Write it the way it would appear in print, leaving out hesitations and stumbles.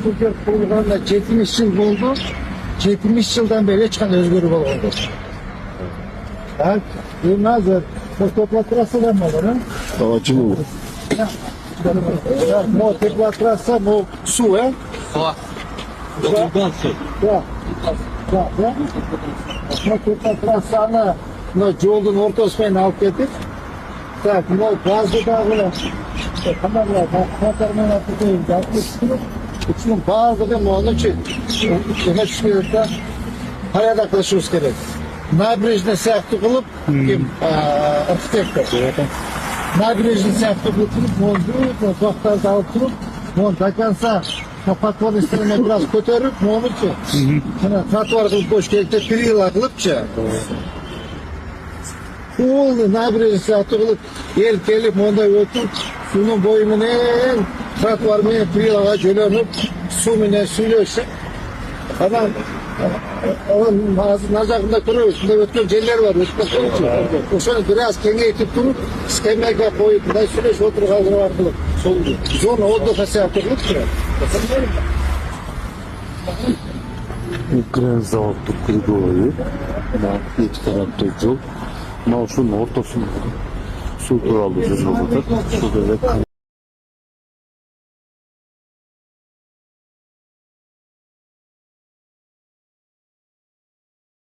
Türkiye kurulğanda 70 yıl oldu. 70 yıldan beri çıkan özgürlük oldu. Evet. Nazır. Fotoğrafı da mı olur? Ağacı mı? Mo teplatrasa mo su, he? Hava. Doğrudan su. Da. Da. Mo teplatrasana yolun ortasına alıp getir. Tak, mo bazı dağlar. Kamerlar, kamerlar atıyor. Yapmışsınız. Uçunun bazı da mo onun için. Demek ki hayat yaklaşıyoruz gerek. Nabrijne sahte kılıp kim architektör. Nabrijne sahte kılıp mondu, doktorda oturup mont akansa kapatmanı istediğine biraz kötürüp mondu ki. Sana tratuar kılıp boş gelikte bir yıl akılıpça. Oldu nabrijne sahte kılıp gelip monda oturup sunun boyunun en tratuar mı bir yıl ağa jölönüp su mine suyluyorsa adam nazarında duruyor, üstünde ötken celler var, ötken biraz kengeytip durup, skemleke koyup, da süreç oturup aldırı artık, zor oldu kasa yaptırılıp duruyor. Ukrayna zavatlı Grigor'u, iki tarafta yol, şunun ortasında su duraldı. Şurada